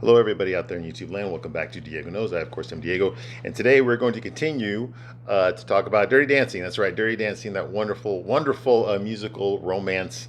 Hello, everybody out there in YouTube land. Welcome back to Diego Knows. I, of course, am Diego. And today we're going to continue to talk about Dirty Dancing. That's right, Dirty Dancing, that wonderful, wonderful musical romance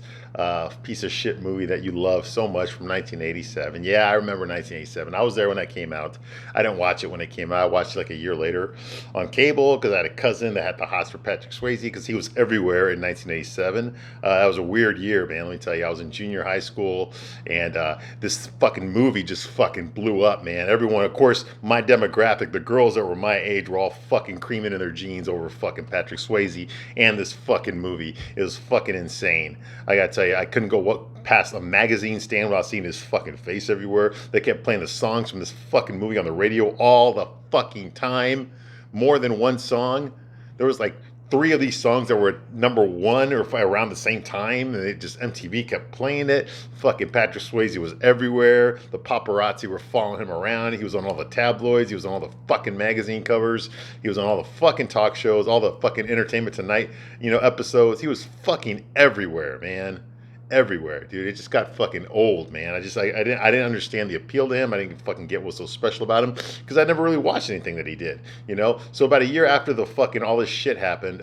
piece of shit movie that you love so much from 1987. Yeah, I remember 1987. I was there when that came out. I didn't watch it when it came out. I watched it like a year later on cable because I had a cousin that had the hots for Patrick Swayze because he was everywhere in 1987. That was a weird year, man. Let me tell you, I was in junior high school and this fucking movie just fucking blew up, man. Everyone, of course, my demographic, the girls that were my age were all fucking creaming in their jeans over fucking Patrick Swayze and this fucking movie. It was fucking insane. I gotta tell you, I couldn't go past a magazine stand without seeing his fucking face everywhere. They kept playing the songs from this fucking movie on the radio all the fucking time. More than one song. There was like three of these songs that were number one or around the same time, and it just MTV kept playing it. Fucking Patrick Swayze was everywhere. The paparazzi were following him around. He was on all the tabloids. He was on all the fucking magazine covers. He was on all the fucking talk shows, all the fucking Entertainment Tonight, episodes. He was fucking everywhere, man. Everywhere, dude. It just got fucking old, man. I didn't understand the appeal to him. I didn't fucking get what's so special about him because I never really watched anything that he did. So about a year after the fucking all this shit happened,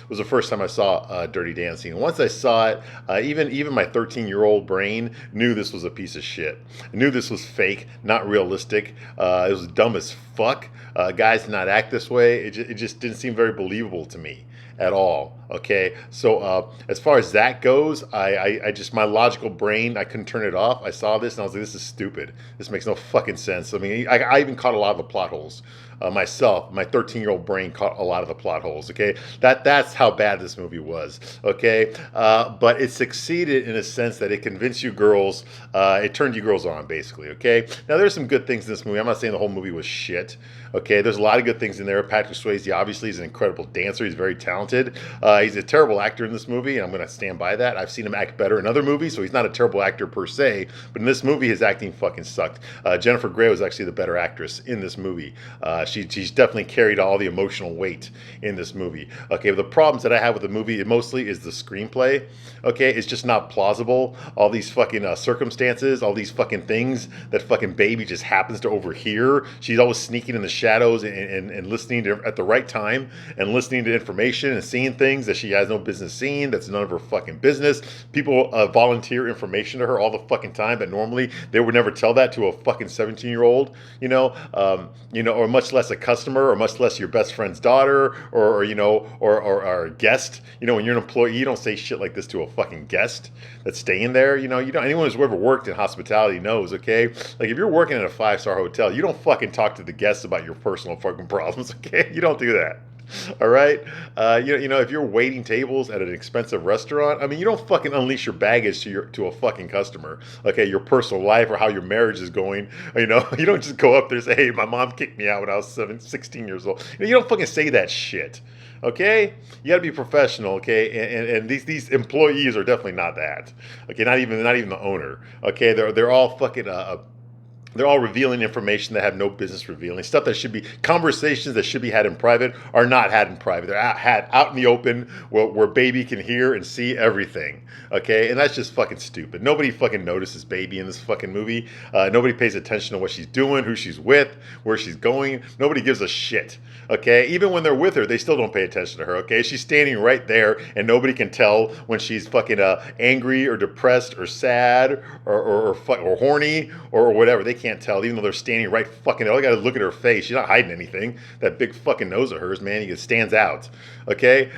was the first time I saw Dirty Dancing. And once I saw it, even my 13-year-old brain knew this was a piece of shit. I knew this was fake, not realistic. It was dumb as fuck. Guys did not act this way. It just didn't seem very believable to me at all. Okay, so as far as that goes, I just, my logical brain, I couldn't turn it off. I saw this and I was like, this is stupid. This makes no fucking sense. I mean, I even caught a lot of the plot holes myself. My 13-year-old brain caught a lot of the plot holes. Okay, that's how bad this movie was. Okay, but it succeeded in a sense that it convinced you girls, it turned you girls on, basically. Okay, now there's some good things in this movie. I'm not saying the whole movie was shit. Okay, there's a lot of good things in there. Patrick Swayze obviously is an incredible dancer. He's very talented. He's a terrible actor in this movie, and I'm going to stand by that. I've seen him act better in other movies, so he's not a terrible actor per se. But in this movie, his acting fucking sucked. Jennifer Grey was actually the better actress in this movie. She's definitely carried all the emotional weight in this movie. Okay, but the problems that I have with the movie mostly is the screenplay. Okay, it's just not plausible. All these fucking circumstances, all these fucking things that fucking baby just happens to overhear. She's always sneaking in the shadows and listening to at the right time and listening to information and seeing things that she has no business seeing. That's none of her fucking business. People volunteer information to her all the fucking time, but normally they would never tell that to a fucking 17-year-old, or much less a customer, or much less your best friend's daughter, or a guest. When you're an employee, you don't say shit like this to a fucking guest that's staying there. Anyone who's ever worked in hospitality knows. Okay, like if you're working in a 5-star hotel, you don't fucking talk to the guests about your personal fucking problems. Okay, you don't do that. All right. If you're waiting tables at an expensive restaurant, I mean, you don't fucking unleash your baggage to a fucking customer. Okay, your personal life or how your marriage is going. You don't just go up there and say, "Hey, my mom kicked me out when I was 16 years old." You don't fucking say that shit. Okay, you got to be professional. Okay, and these employees are definitely not that. Okay, not even the owner. Okay, they're all fucking they're all revealing information they have no business revealing. Stuff that should be, conversations that should be had in private are not had in private. They're had out in the open where baby can hear and see everything. Okay, and that's just fucking stupid. Nobody fucking notices baby in this fucking movie. Nobody pays attention to what she's doing, who she's with, where she's going. Nobody gives a shit. Okay, even when they're with her, they still don't pay attention to her. Okay, she's standing right there, and nobody can tell when she's fucking angry or depressed or sad or horny or whatever. They can't tell, even though they're standing right fucking. All you gotta look at her face. She's not hiding anything. That big fucking nose of hers, man, it stands out. Okay,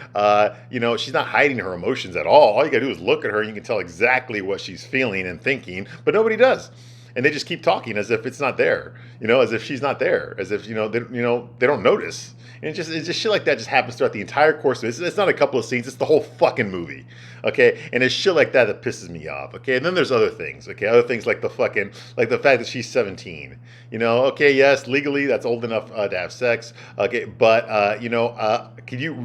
she's not hiding her emotions at all. All you gotta do is look at her, and you can tell exactly what she's feeling and thinking. But nobody does. And they just keep talking as if it's not there, as if she's not there, as if they don't notice. And it's just shit like that just happens throughout the entire course of it. It's not a couple of scenes, it's the whole fucking movie. Okay, and it's shit like that pisses me off. Okay, and then there's other things. Okay, other things like the fact that she's 17. Okay, yes, legally that's old enough to have sex. Okay, but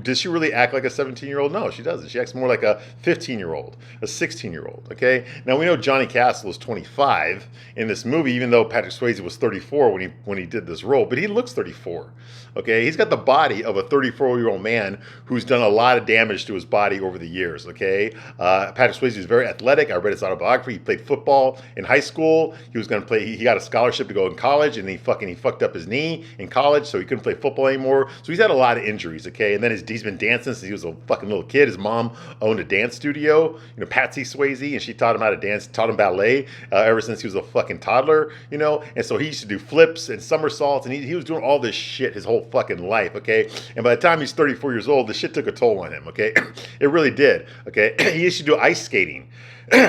does she really act like a 17-year-old? No, she doesn't. She acts more like a 15-year-old, a 16-year-old. Okay, now we know Johnny Castle is 25 in this movie, even though Patrick Swayze was 34 when he did this role, but he looks 34. Okay, he's got the body of a 34-year-old man who's done a lot of damage to his body over the years. Okay, Patrick Swayze is very athletic. I read his autobiography. He played football in high school. He was going to play. He got a scholarship to go in college, and he fucked up his knee in college, so he couldn't play football anymore. So he's had a lot of injuries. Okay, and then he's been dancing since he was a fucking little kid. His mom owned a dance studio, Patsy Swayze, and she taught him how to dance, taught him ballet ever since he was a fucking toddler, and so he used to do flips and somersaults, and he was doing all this shit his whole fucking life, okay? And by the time he's 34 years old, the shit took a toll on him, okay? It really did, okay? He used to do ice skating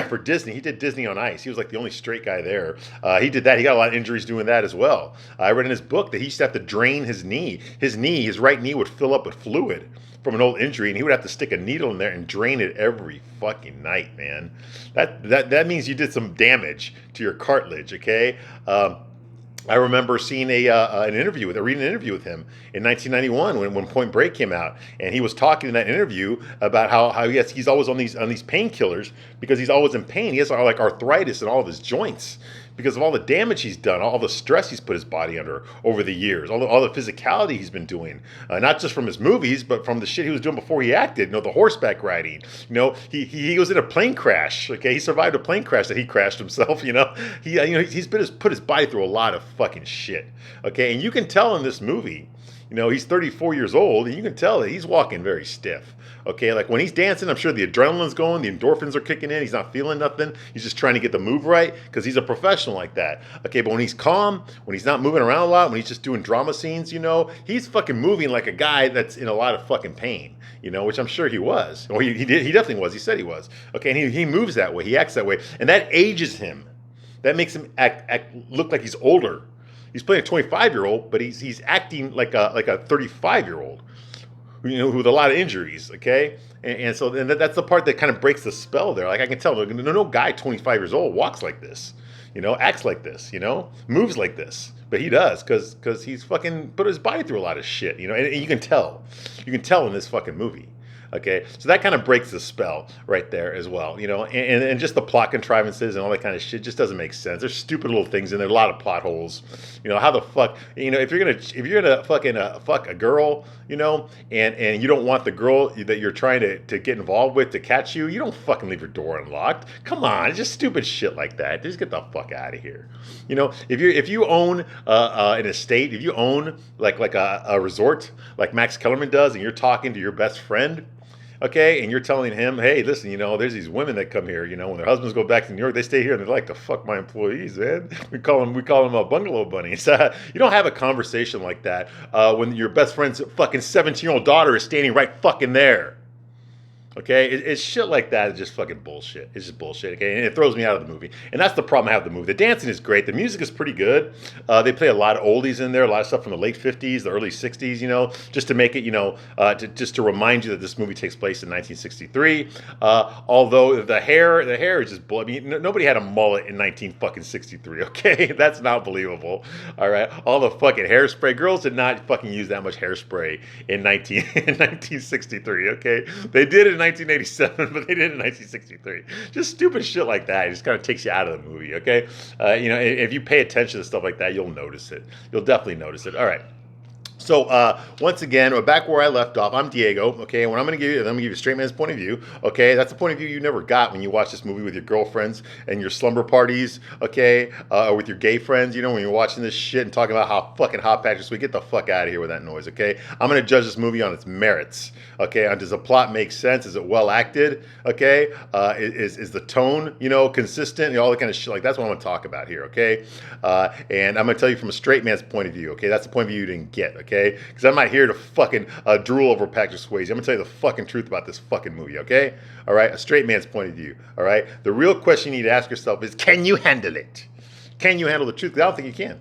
for Disney. He did Disney on Ice. He was like the only straight guy there. He did that. He got a lot of injuries doing that as well. I read in his book that he used to have to drain his knee. His right knee would fill up with fluid from an old injury, and he would have to stick a needle in there and drain it every fucking night, man. That means you did some damage to your cartilage, okay? I remember seeing reading an interview with him in 1991 when Point Break came out, and he was talking in that interview about how he's always on these painkillers because he's always in pain. He has like arthritis in all of his joints because of all the damage he's done, all the stress he's put his body under over the years, all the physicality he's been doing, not just from his movies, but from the shit he was doing before he acted. The horseback riding. He was in a plane crash. Okay, he survived a plane crash that he crashed himself. He's put his body through a lot of fucking shit. Okay, and you can tell in this movie. He's 34 years old, and you can tell that he's walking very stiff. Okay, like when he's dancing, I'm sure the adrenaline's going, the endorphins are kicking in. He's not feeling nothing. He's just trying to get the move right because he's a professional like that. Okay, but when he's calm, when he's not moving around a lot, when he's just doing drama scenes, he's fucking moving like a guy that's in a lot of fucking pain. Which I'm sure he was. Or he definitely was. He said he was. Okay, and he moves that way. He acts that way, and that ages him. That makes him look like he's older. He's playing a 25-year-old, but he's acting like a 35-year-old, with a lot of injuries. Okay, and so that's the part that kind of breaks the spell there. Like I can tell, no guy 25 years old walks like this, acts like this, moves like this, but he does because he's fucking put his body through a lot of shit, and you can tell in this fucking movie. Okay, so that kind of breaks the spell right there as well, and just the plot contrivances and all that kind of shit just doesn't make sense. There's stupid little things in there, a lot of plot holes. How the fuck, if you're gonna fucking fuck a girl, and you don't want the girl that you're trying to get involved with to catch you, you don't fucking leave your door unlocked. Come on, it's just stupid shit like that. Just get the fuck out of here. If you own an estate, if you own like a resort like Max Kellerman does, and you're talking to your best friend. Okay, and you're telling him, hey, listen, there's these women that come here, when their husbands go back to New York, they stay here and they like to fuck my employees, man. We call them bungalow bunnies. You don't have a conversation like that when your best friend's fucking 17-year-old daughter is standing right fucking there. Okay, it's shit like that. It's just fucking bullshit. It's just bullshit. Okay, and it throws me out of the movie. And that's the problem I have with the movie. The dancing is great. The music is pretty good. They play a lot of oldies in there, a lot of stuff from the late 50s, the early 60s, just to make it, just to remind you that this movie takes place in 1963. Although the hair is just bull. I mean, nobody had a mullet in 1963. Okay, that's not believable. All right, all the fucking hairspray. Girls did not fucking use that much hairspray in 1963. Okay, they did it in 1987, but they did it in 1963. Just stupid shit like that. It just kind of takes you out of the movie, okay? If you pay attention to stuff like that, you'll notice it. You'll definitely notice it. All right. So once again, back where I left off, I'm Diego. Okay, and what I'm going to give you a straight man's point of view. Okay, that's the point of view you never got when you watch this movie with your girlfriends and your slumber parties. Okay, or with your gay friends. When you're watching this shit and talking about how fucking hot Patrick Swayze. Get the fuck out of here with that noise. Okay, I'm going to judge this movie on its merits. Okay, does the plot make sense? Is it well acted? Okay, is the tone consistent? All that kind of shit. Like that's what I'm going to talk about here. Okay, and I'm going to tell you from a straight man's point of view. Okay, that's the point of view you didn't get. Okay. Because I'm not here to fucking drool over Patrick Swayze. I'm going to tell you the fucking truth about this fucking movie, okay? All right? A straight man's point of view, all right? The real question you need to ask yourself is, can you handle it? Can you handle the truth? Because I don't think you can.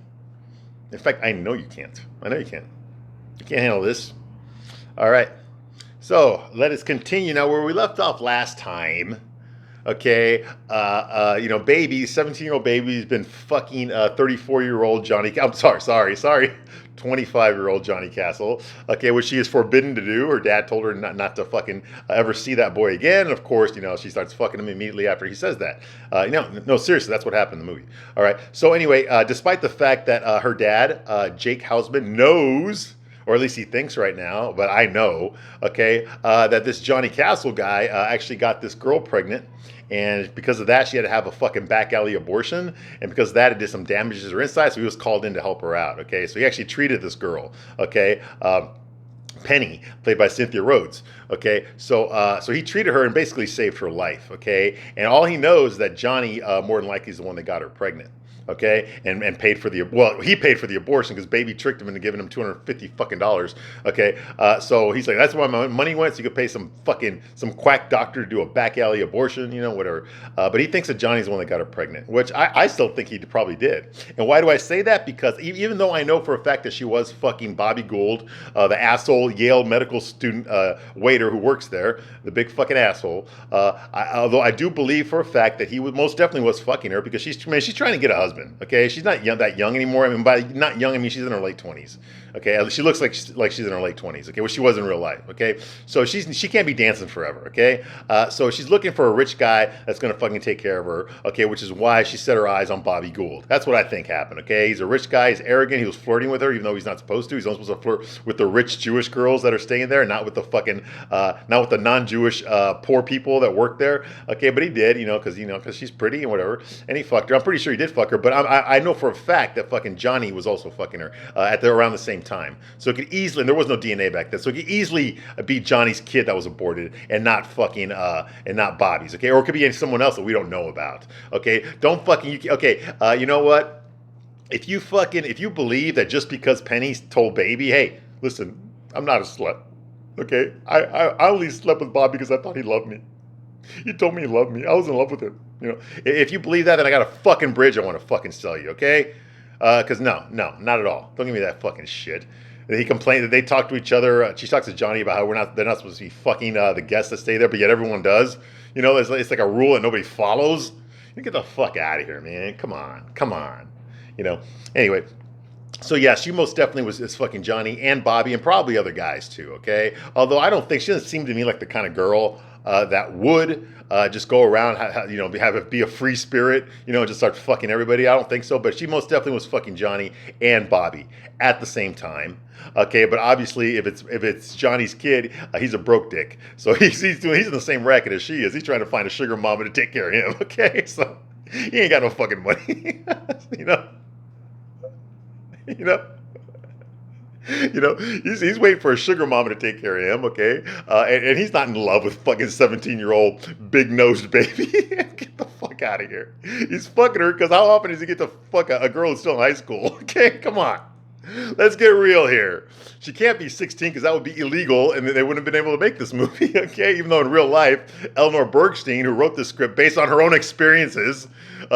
In fact, I know you can't. I know you can't. You can't handle this. All right. So let us continue now where we left off last time. Okay, baby, 17-year-old baby's been fucking 34-year-old Johnny. I'm sorry. 25-year-old Johnny Castle, okay, which she is forbidden to do. Her dad told her not to fucking ever see that boy again. And of course, she starts fucking him immediately after he says that. No, seriously, that's what happened in the movie. All right. So anyway, despite the fact that her dad, Jake Hausman, knows, or at least he thinks right now, but I know, okay, that this Johnny Castle guy actually got this girl pregnant. And because of that, she had to have a fucking back alley abortion. And because of that, it did some damage to her inside. So he was called in to help her out. Okay. So he actually treated this girl. Okay. Penny, played by Cynthia Rhodes. Okay, so he treated her and basically saved her life. Okay, and all he knows is that Johnny more than likely is the one that got her pregnant. Okay, and paid for he paid for the abortion because baby tricked him into giving him $250 fucking dollars. Okay, so he's like, that's why my money went, so you could pay some quack doctor to do a back alley abortion, whatever. But he thinks that Johnny's the one that got her pregnant, which I still think he probably did. And why do I say that? Because even though I know for a fact that she was fucking Bobby Gould, the asshole Yale medical student waiter who works there, the big fucking asshole. Although I do believe for a fact that he most definitely was fucking her because she's trying to get a husband. Okay, she's not that young anymore. I mean, by not young, I mean she's in her late 20s. Okay, she looks like she's in her late 20s. Okay, well she was in real life. Okay, so she can't be dancing forever. Okay, so she's looking for a rich guy that's gonna fucking take care of her. Okay, which is why she set her eyes on Bobby Gould. That's what I think happened. Okay, he's a rich guy. He's arrogant. He was flirting with her even though he's not supposed to. He's only supposed to flirt with the rich Jewish girls that are staying there, not with the fucking not with the non-Jewish poor people that work there. Okay, but he did, because she's pretty and whatever, and he fucked her. I'm pretty sure he did fuck her, but I know for a fact that fucking Johnny was also fucking her around the same time. So it could easily, and there was no DNA back then, so it could easily be Johnny's kid that was aborted and not fucking and not Bobby's. Okay, or it could be someone else that we don't know about. Okay, don't fucking you know what? If you believe that just because Penny told Baby, hey, listen, I'm not a slut. Okay, I only slept with Bobby because I thought he loved me. He told me he loved me. I was in love with him. If you believe that, then I got a fucking bridge I want to fucking sell you, okay? Because no, not at all. Don't give me that fucking shit. He complained that they talk to each other. She talks to Johnny about how they're not supposed to be fucking the guests that stay there, but yet everyone does. It's like a rule that nobody follows. You get the fuck out of here, man. Come on. Anyway. So yeah, she most definitely is fucking Johnny and Bobby and probably other guys too. Okay, although I don't think she doesn't seem to me like the kind of girl that would just go around, be a free spirit, just start fucking everybody. I don't think so, but she most definitely was fucking Johnny and Bobby at the same time. Okay, but obviously if it's Johnny's kid, he's a broke dick, so he's in the same racket as she is. He's trying to find a sugar mama to take care of him. Okay, so he ain't got no fucking money, he's waiting for a sugar mama to take care of him, okay? And he's not in love with fucking 17-year-old big-nosed baby. Get the fuck out of here. He's fucking her because how often does he get to fuck a girl who's still in high school? Okay, come on. Let's get real here. She can't be 16 because that would be illegal and they wouldn't have been able to make this movie, okay? Even though in real life, Eleanor Bergstein, who wrote this script based on her own experiences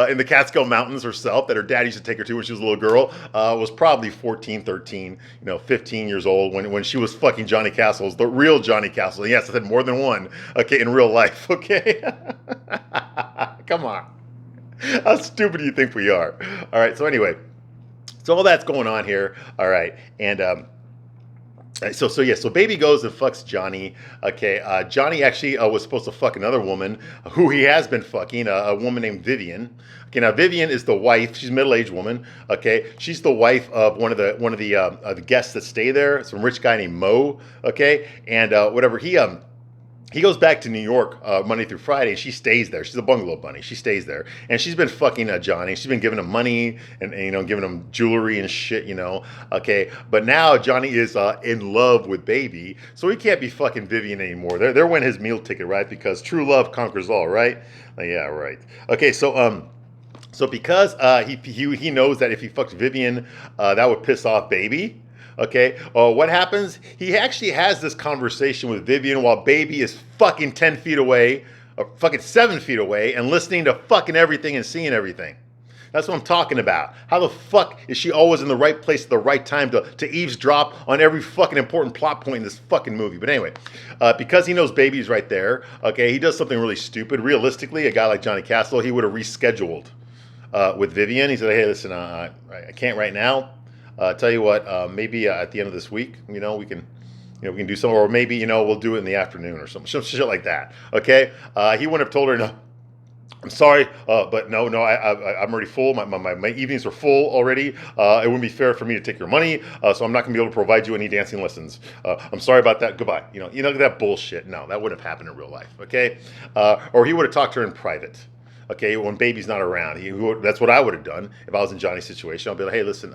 in the Catskill Mountains herself, that her dad used to take her to when she was a little girl, was probably 14, 13, 15 years old when she was fucking Johnny Castle's, the real Johnny Castle. Yes, I said more than one, okay, in real life, okay? Come on. How stupid do you think we are? All right, so anyway. So all that's going on here, all right, and so Baby goes and fucks Johnny. Okay, Johnny actually was supposed to fuck another woman who he has been fucking, a woman named Vivian. Okay, now Vivian is the wife. She's a middle-aged woman. Okay, she's the wife of one of the guests that stay there. Some rich guy named Mo. Okay, and whatever he goes back to New York Monday through Friday, and she stays there. She's a bungalow bunny. She stays there, and she's been fucking Johnny. She's been giving him money and giving him jewelry and shit, Okay, but now Johnny is in love with Baby, so he can't be fucking Vivian anymore. They're winning his meal ticket, right? Because true love conquers all, right? Yeah, right. Okay, so because he knows that if he fucks Vivian, that would piss off Baby. Okay, what happens? He actually has this conversation with Vivian while Baby is fucking 10 feet away, or fucking 7 feet away, and listening to fucking everything and seeing everything. That's what I'm talking about. How the fuck is she always in the right place at the right time to eavesdrop on every fucking important plot point in this fucking movie? But anyway, because he knows Baby's right there, okay, he does something really stupid. Realistically, a guy like Johnny Castle, he would have rescheduled with Vivian. He said, hey, listen, I can't right now. Tell you what, maybe at the end of this week, we can do something, or maybe, we'll do it in the afternoon or some shit like that. Okay. He wouldn't have told her, no, I'm sorry, but no, I'm already full. My evenings are full already. It wouldn't be fair for me to take your money, so I'm not going to be able to provide you any dancing lessons. I'm sorry about that. Goodbye. That bullshit. No, that wouldn't have happened in real life. Okay. Or he would have talked to her in private. Okay, when Baby's not around, that's what I would have done if I was in Johnny's situation. I'll be like, hey, listen,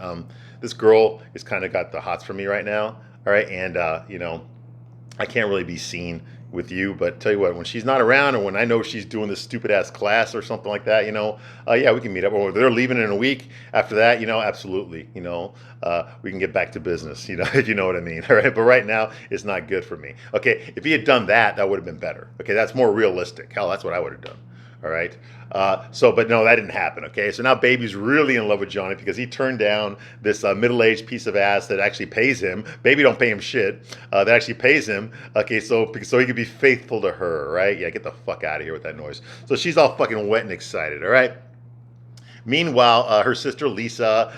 this girl has kind of got the hots for me right now, all right, and I can't really be seen with you, but tell you what, when she's not around, or when I know she's doing this stupid ass class or something like that, yeah, we can meet up. Or they're leaving in a week. After that, absolutely, we can get back to business, if you know what I mean. All right, but right now, it's not good for me. Okay, if he had done that, that would have been better. Okay, that's more realistic. Hell, that's what I would have done. All right. But no, that didn't happen. Okay. So now Baby's really in love with Johnny because he turned down this middle-aged piece of ass that actually pays him. Baby don't pay him shit. That actually pays him. Okay. So he could be faithful to her. Right. Yeah. Get the fuck out of here with that noise. So she's all fucking wet and excited. All right. Meanwhile, her sister Lisa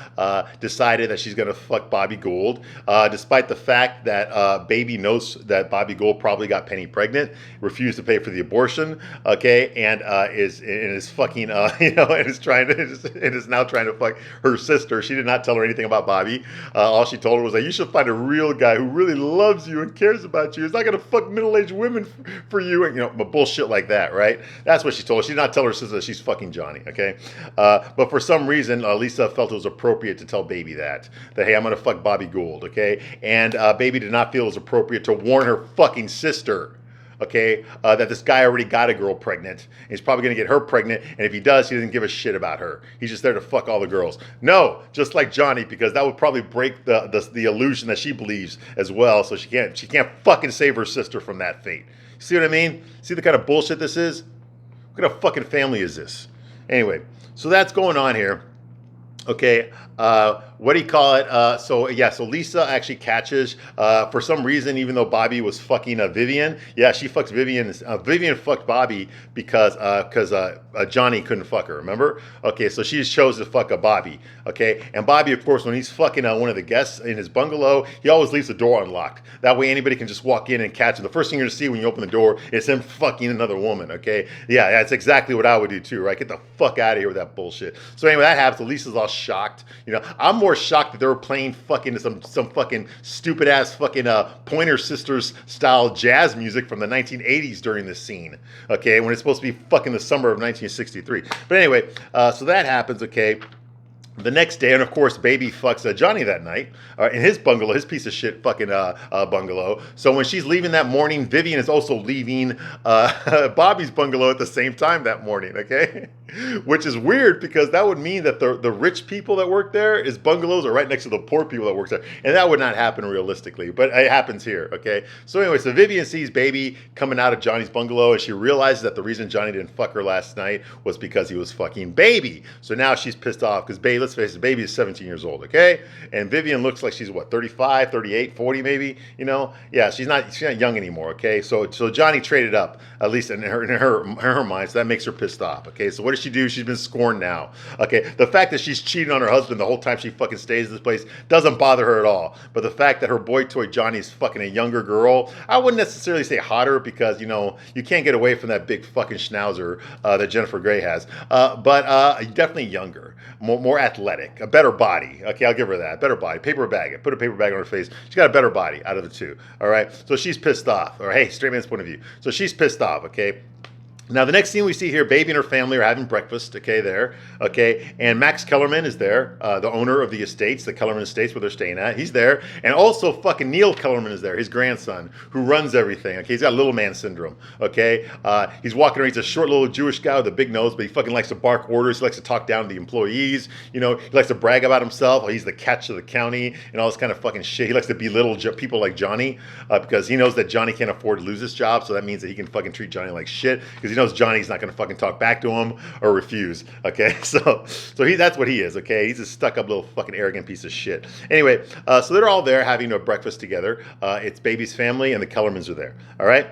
decided that she's going to fuck Bobby Gould, despite the fact that Baby knows that Bobby Gould probably got Penny pregnant, refused to pay for the abortion, okay, and is fucking, and is now trying to fuck her sister. She did not tell her anything about Bobby. All she told her was that you should find a real guy who really loves you and cares about you. He's not going to fuck middle-aged women for you, and but bullshit like that, right? That's what she told her. She did not tell her sister that she's fucking Johnny, okay? But for some reason, Lisa felt it was appropriate to tell Baby that hey, I'm going to fuck Bobby Gould, okay? And Baby did not feel it was appropriate to warn her fucking sister, okay, that this guy already got a girl pregnant. And he's probably going to get her pregnant. And if he does, he doesn't give a shit about her. He's just there to fuck all the girls. No, just like Johnny, because that would probably break the illusion that she believes as well. So she can't fucking save her sister from that fate. See what I mean? See the kind of bullshit this is? What kind of fucking family is this? Anyway, so that's going on here. Okay, what do you call it? So Lisa actually catches, for some reason, even though Bobby was fucking Vivian, yeah, she fucks Vivian. Vivian fucked Bobby because Johnny couldn't fuck her, remember? Okay, so she just chose to fuck Bobby, okay? And Bobby, of course, when he's fucking one of the guests in his bungalow, he always leaves the door unlocked. That way anybody can just walk in and catch him. The first thing you're going to see when you open the door is him fucking another woman, okay? Yeah, that's exactly what I would do too, right? Get the fuck out of here with that bullshit. So anyway, that happens. Lisa's all shocked. I'm more shocked that they were playing fucking some fucking stupid ass fucking Pointer Sisters style jazz music from the 1980s during this scene. Okay, when it's supposed to be fucking the summer of 1963. But anyway, so that happens. Okay. The next day, and of course, Baby fucks Johnny that night in his bungalow, his piece of shit fucking bungalow. So when she's leaving that morning, Vivian is also leaving Bobby's bungalow at the same time that morning, okay? Which is weird because that would mean that the rich people that work there, his bungalows are right next to the poor people that work there. And that would not happen realistically, but it happens here, okay? So anyway, so Vivian sees Baby coming out of Johnny's bungalow and she realizes that the reason Johnny didn't fuck her last night was because he was fucking Baby. So now she's pissed off because Baby, let's face it, Baby is 17 years old, okay? And Vivian looks like she's, 35, 38, 40 maybe, Yeah, she's not young anymore, okay? So Johnny traded up, at least in her mind, so that makes her pissed off, okay? So what does she do? She's been scorned now, okay? The fact that she's cheating on her husband the whole time she fucking stays in this place doesn't bother her at all. But the fact that her boy toy Johnny is fucking a younger girl, I wouldn't necessarily say hotter because, you can't get away from that big fucking schnauzer that Jennifer Grey has, but definitely younger, more athletic, a better body. Okay, I'll give her that. Better body. Paper bag it. Put a paper bag on her face. She's got a better body out of the two. All right. So she's pissed off. Or hey, straight man's point of view. So she's pissed off. Okay. Now, the next scene we see here, Baby and her family are having breakfast, okay, there, okay, and Max Kellerman is there, the owner of the estates, the Kellerman Estates where they're staying at, he's there, and also fucking Neil Kellerman is there, his grandson, who runs everything, okay, he's got little man syndrome, okay, he's walking around, he's a short little Jewish guy with a big nose, but he fucking likes to bark orders, he likes to talk down to the employees, he likes to brag about himself, he's the catch of the county, and all this kind of fucking shit, he likes to belittle people like Johnny, because he knows that Johnny can't afford to lose his job, so that means that he can fucking treat Johnny like shit, because he knows Johnny's not going to fucking talk back to him or refuse. Okay, so that's what he is. Okay, he's a stuck-up little fucking arrogant piece of shit. Anyway, so they're all there having a breakfast together. It's Baby's family and the Kellermans are there. All right.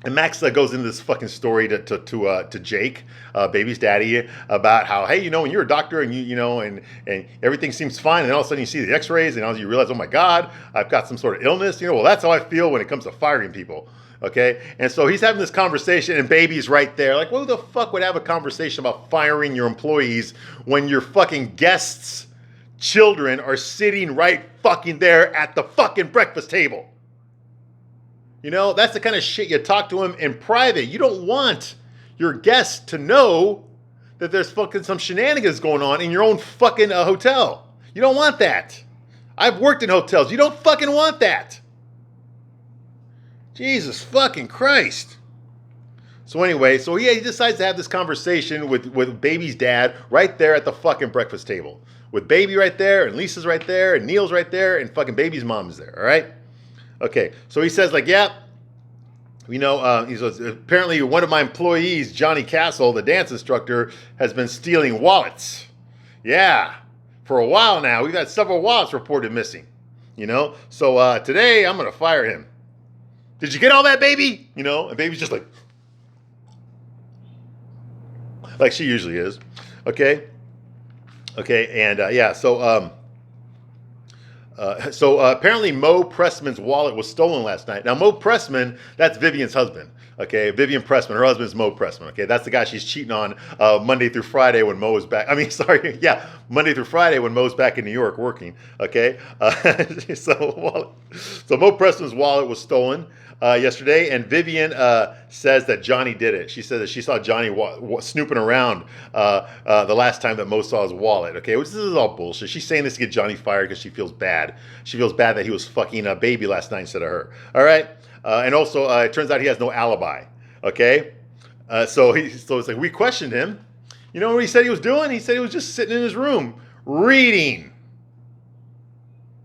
And Max goes into this fucking story to Jake, Baby's daddy, about how, hey, when you're a doctor and and everything seems fine, and all of a sudden you see the X-rays and all you realize, oh my God, I've got some sort of illness. Well, that's how I feel when it comes to firing people. Okay, and so he's having this conversation, and Baby's right there, like, who the fuck would have a conversation about firing your employees when your fucking guests' children are sitting right fucking there at the fucking breakfast table? That's the kind of shit you talk to him in private. You don't want your guests to know that there's fucking some shenanigans going on in your own fucking hotel. You don't want that. I've worked in hotels. You don't fucking want that. Jesus fucking Christ. So anyway, he decides to have this conversation with Baby's dad right there at the fucking breakfast table. With Baby right there, and Lisa's right there, and Neil's right there, and fucking Baby's mom is there, all right? Okay, so he says, like, yeah, he says, apparently one of my employees, Johnny Castle, the dance instructor, has been stealing wallets. Yeah, for a while now. We've had several wallets reported missing, So today I'm going to fire him. Did you get all that, Baby? And Baby's just like she usually is. Okay, and yeah, so apparently Mo Pressman's wallet was stolen last night. Now, Mo Pressman, that's Vivian's husband. Okay, Vivian Pressman, her husband's Mo Pressman. Okay, that's the guy she's cheating on Monday through Friday when Mo is back. Monday through Friday when Mo's back in New York working. Okay, so Mo Pressman's wallet was stolen yesterday, and Vivian says that Johnny did it. She said that she saw Johnny snooping around the last time that Mo saw his wallet. Okay, which this is all bullshit. She's saying this to get Johnny fired because she feels bad. She feels bad that he was fucking Baby last night instead of her. All right, and also it turns out he has no alibi. Okay, so it's like we questioned him. You know what he said he was doing? He said he was just sitting in his room reading.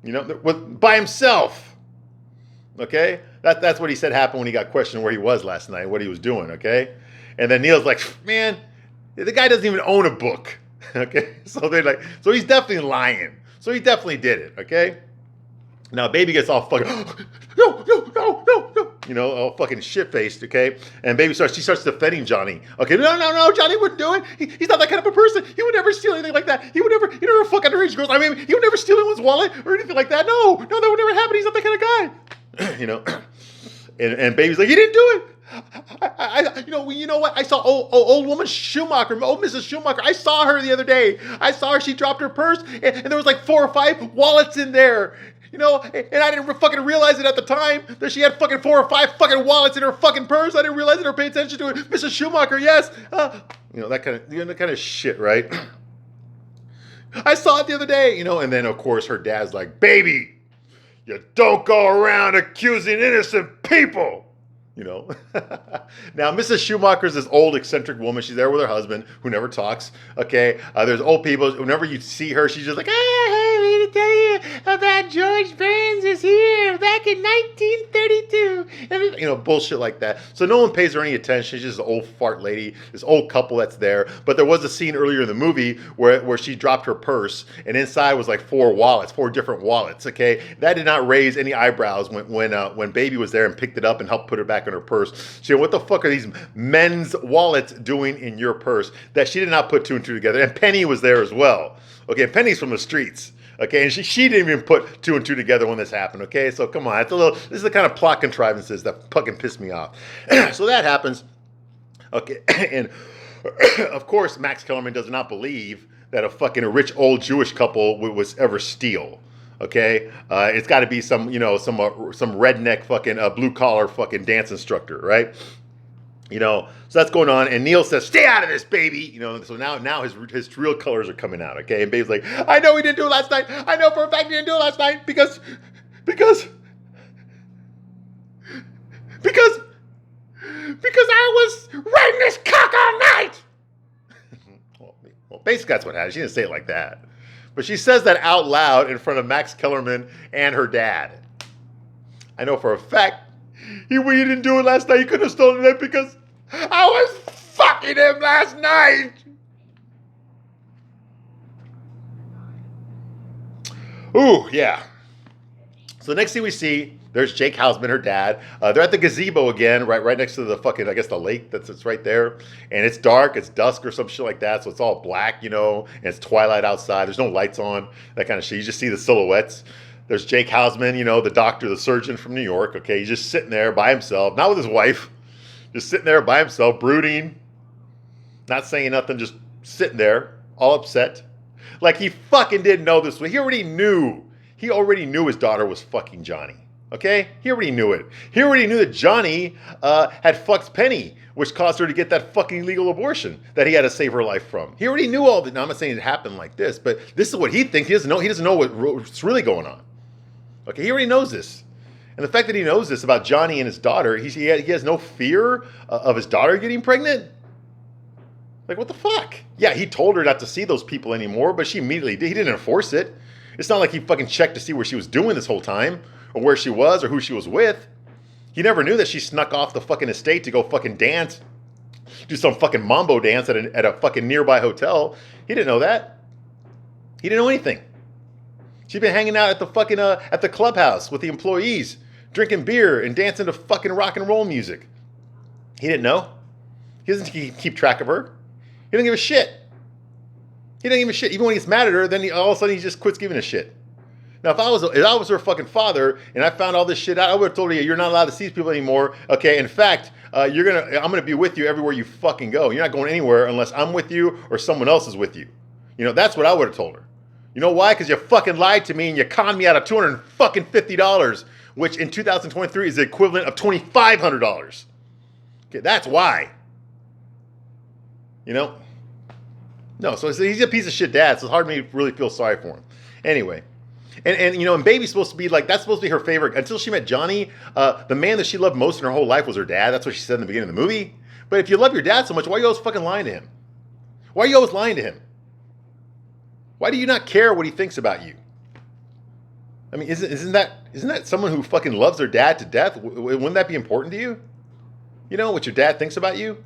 By himself. Okay. That's what he said happened when he got questioned where he was last night, what he was doing, okay? And then Neil's like, man, the guy doesn't even own a book, okay? So they're like, so he's definitely lying. So he definitely did it, okay? Now Baby gets all fucking, no, all fucking shit-faced, okay? And Baby starts defending Johnny. Okay, no, Johnny wouldn't do it. He's not that kind of a person. He would never steal anything like that. He never fuck underage girls. He would never steal anyone's wallet or anything like that. No, that would never happen. He's not that kind of guy. And Baby's like, he didn't do it. You know what? I saw old woman Schumacher, old Mrs. Schumacher. I saw her the other day. I saw her. She dropped her purse, and there was like 4 or 5 wallets in there. And I didn't fucking realize it at the time that she had fucking 4 or 5 fucking wallets in her fucking purse. I didn't realize it or pay attention to it. Mrs. Schumacher, yes. That kind of shit, right? I saw it the other day, and then of course her dad's like, Baby, you don't go around accusing innocent people. Now, Mrs. Schumacher's this old eccentric woman. She's there with her husband who never talks. Okay. There's old people. Whenever you see her, she's just like, hey, I need to tell you about George Burns is here back in 1932. Bullshit like that. So no one pays her any attention. She's just an old fart lady, this old couple that's there. But there was a scene earlier in the movie where she dropped her purse, and inside was like 4 different wallets. Okay. That did not raise any eyebrows when Baby was there and picked it up and helped put her back in her purse. So what the fuck are these men's wallets doing in your purse? That she did not put 2 and 2 together. And Penny was there as well. Okay, Penny's from the streets. Okay, and she didn't even put 2 and 2 together when this happened. Okay, so come on, this is the kind of plot contrivances that fucking piss me off. So that happens. Okay, and of course Max Kellerman does not believe that a fucking rich old Jewish couple would ever steal. Okay, it's got to be some redneck fucking blue collar fucking dance instructor, right? So that's going on, and Neil says, "Stay out of this, Baby." So now his real colors are coming out. Okay, and Baby's like, "I know he didn't do it last night. I know for a fact he didn't do it last night because I was riding this cock all night." Well, basically that's what happened. She didn't say it like that. But she says that out loud in front of Max Kellerman and her dad. I know for a fact he didn't do it last night. He couldn't have stolen it because I was fucking him last night. Ooh, yeah. So the next thing we see, there's Jake Hausman, her dad. They're at the gazebo again, right next to the fucking, I guess, the lake it's right there. And it's dark, it's dusk or some shit like that. So it's all black, and it's twilight outside. There's no lights on, that kind of shit. You just see the silhouettes. There's Jake Hausman, the doctor, the surgeon from New York. Okay, he's just sitting there by himself, not with his wife, just sitting there by himself, brooding, not saying nothing, just sitting there, all upset. Like he fucking didn't know this. He already knew. He already knew his daughter was fucking Johnny. Okay? He already knew it. He already knew that Johnny had fucked Penny, which caused her to get that fucking illegal abortion that he had to save her life from. He already knew all that. Now, I'm not saying it happened like this, but this is what he thinks. He doesn't know what's really going on. Okay? He already knows this. And the fact that he knows this about Johnny and his daughter, he has no fear of his daughter getting pregnant. Like, what the fuck? Yeah, he told her not to see those people anymore, but she immediately did. He didn't enforce it. It's not like he fucking checked to see where she was doing this whole time, or where she was, or who she was with. He never knew that she snuck off the fucking estate to go fucking dance, do some fucking mambo dance at a fucking nearby hotel. He didn't know that. He didn't know anything. She'd been hanging out at the fucking at the clubhouse with the employees, drinking beer and dancing to fucking rock and roll music. He didn't know. He doesn't keep track of her. He doesn't give a shit. He doesn't give a shit. Even when he gets mad at her, then all of a sudden he just quits giving a shit. Now, if I was her fucking father and I found all this shit out, I would have told her, you're not allowed to see these people anymore. Okay, in fact, I'm gonna be with you everywhere you fucking go. You're not going anywhere unless I'm with you or someone else is with you. That's what I would have told her. You know why? Because you fucking lied to me and you conned me out of $250, which in 2023 is the equivalent of $2,500. Okay, that's why. No, so he's a piece of shit dad, so it's hard for me to really feel sorry for him. Anyway, and baby's supposed to be like, that's supposed to be her favorite. Until she met Johnny, the man that she loved most in her whole life was her dad. That's what she said in the beginning of the movie. But if you love your dad so much, why are you always fucking lying to him? Why are you always lying to him? Why do you not care what he thinks about you? I mean, isn't that someone who fucking loves their dad to death? Wouldn't that be important to you? What your dad thinks about you?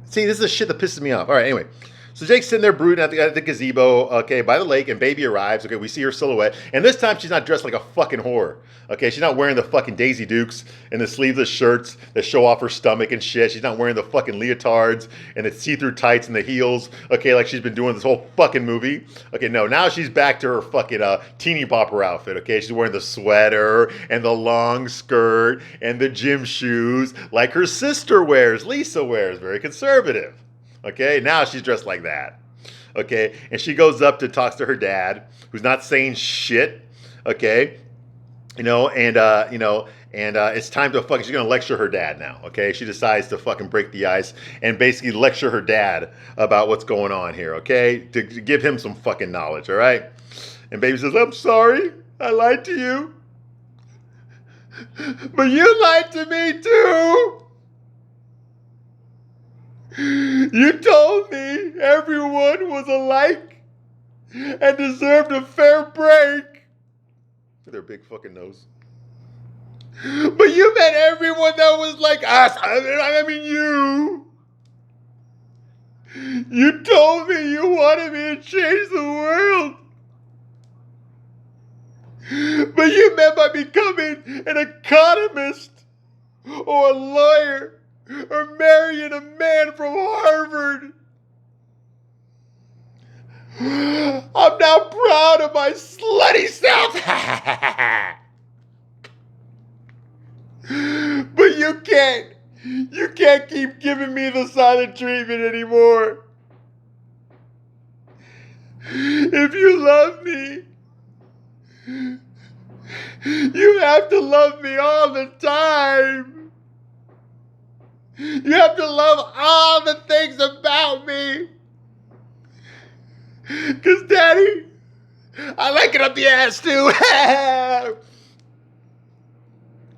See, this is the shit that pisses me off. All right, anyway. So Jake's sitting there brooding at the gazebo, okay, by the lake, and baby arrives. Okay, we see her silhouette. And this time she's not dressed like a fucking whore. Okay, she's not wearing the fucking Daisy Dukes and the sleeveless shirts that show off her stomach and shit. She's not wearing the fucking leotards and the see-through tights and the heels, okay, like she's been doing this whole fucking movie. Okay, no, now she's back to her fucking teeny bopper outfit, okay? She's wearing the sweater and the long skirt and the gym shoes like her sister wears, Lisa wears, very conservative. Okay, now she's dressed like that. Okay, and she goes up to talks to her dad, who's not saying shit. Okay, and it's time to fucking. She's gonna lecture her dad now. Okay, she decides to fucking break the ice and basically lecture her dad about what's going on here. Okay, to give him some fucking knowledge. All right, and baby says, "I'm sorry, I lied to you, but you lied to me too." You told me everyone was alike and deserved a fair break. Look at their big fucking nose. But you meant everyone that was like us. I mean you. You told me you wanted me to change the world. But you meant by becoming an economist or a lawyer or marrying a man from Harvard. I'm now proud of my slutty self. But you can't keep giving me the silent treatment anymore. If you love me, you have to love me all the time. You have to love all the things about me. Because, Daddy, I like it up the ass, too.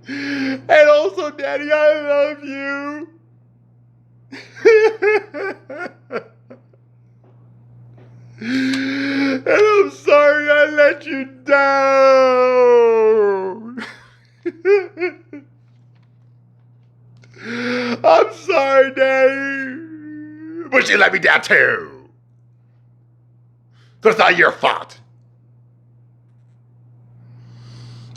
And also, Daddy, I love you. And I'm sorry I let you down. But you let me down too. So it's not your fault.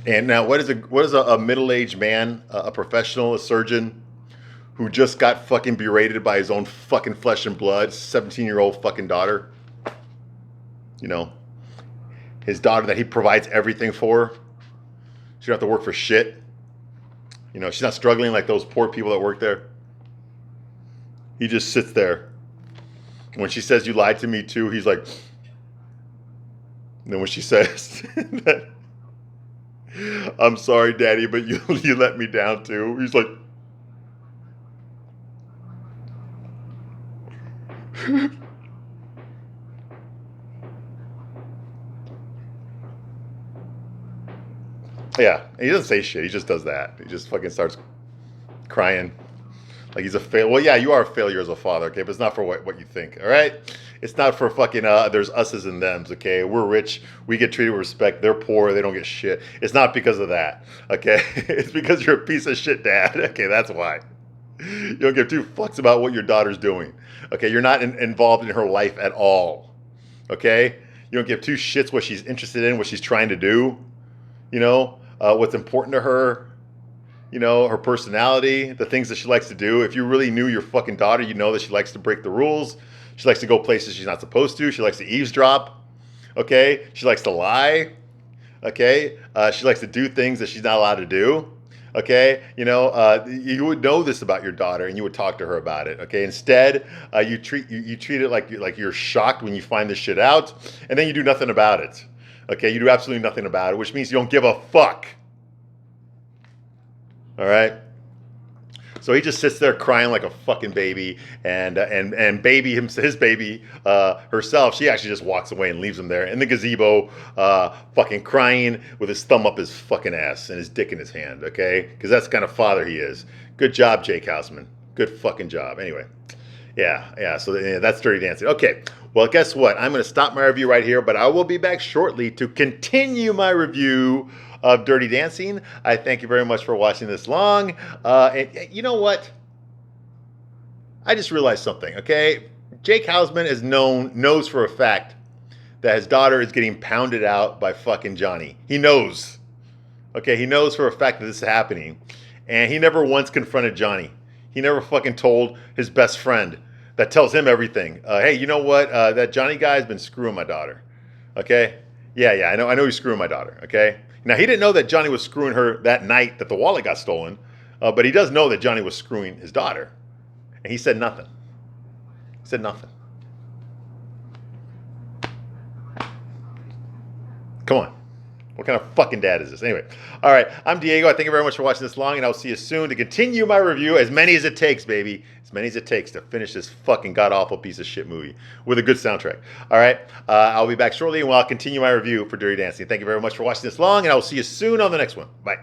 And now, what is a middle-aged man, a professional, a surgeon, who just got fucking berated by his own fucking flesh and blood, 17-year-old fucking daughter? You know, his daughter that he provides everything for. She don't have to work for shit. You know, she's not struggling like those poor people that work there. He just sits there. When she says, "You lied to me too," he's like, and then when she says that, "I'm sorry, Daddy, but you let me down too," he's like, yeah. He doesn't say shit. He just does that. He just fucking starts crying like he's a fail. Well, yeah, you are a failure as a father, okay? But it's not for what you think, all right? It's not for fucking there's us's and thems, okay? We're rich. We get treated with respect. They're poor. They don't get shit. It's not because of that, okay? It's because you're a piece of shit dad. Okay, that's why. You don't give two fucks about what your daughter's doing, okay? You're not involved in her life at all, okay? You don't give two shits what she's interested in, what she's trying to do, you know, what's important to her, you know, her personality, the things that she likes to do. If you really knew your fucking daughter, you know that she likes to break the rules. She likes to go places she's not supposed to. She likes to eavesdrop, okay? She likes to lie, okay? She likes to do things that she's not allowed to do, okay? You know, you would know this about your daughter and you would talk to her about it, okay? Instead, you treat it like you're shocked when you find this shit out, and then you do nothing about it, okay? You do absolutely nothing about it, which means you don't give a fuck. All right. So he just sits there crying like a fucking baby, and baby his baby herself, she actually just walks away and leaves him there in the gazebo, fucking crying with his thumb up his fucking ass and his dick in his hand. Okay, because that's the kind of father he is. Good job, Jake Houseman. Good fucking job. Anyway, yeah. So that's Dirty Dancing. Okay. Well, guess what? I'm going to stop my review right here, but I will be back shortly to continue my review of Dirty Dancing. I thank you very much for watching this long. And you know what? I just realized something, okay? Jake Houseman knows for a fact that his daughter is getting pounded out by fucking Johnny. He knows. Okay, he knows for a fact that this is happening. And he never once confronted Johnny. He never fucking told his best friend that tells him everything. Hey, you know what? That Johnny guy has been screwing my daughter. Okay? Yeah, I know he's screwing my daughter. Okay? Now, he didn't know that Johnny was screwing her that night that the wallet got stolen, but he does know that Johnny was screwing his daughter. And he said nothing. He said nothing. Come on. What kind of fucking dad is this? Anyway, all right, I'm Diego. I thank you very much for watching this long, and I'll see you soon to continue my review, as many as it takes, baby. As many as it takes to finish this fucking god-awful piece of shit movie with a good soundtrack. All right, I'll be back shortly, and I'll continue my review for Dirty Dancing. Thank you very much for watching this long, and I will see you soon on the next one. Bye.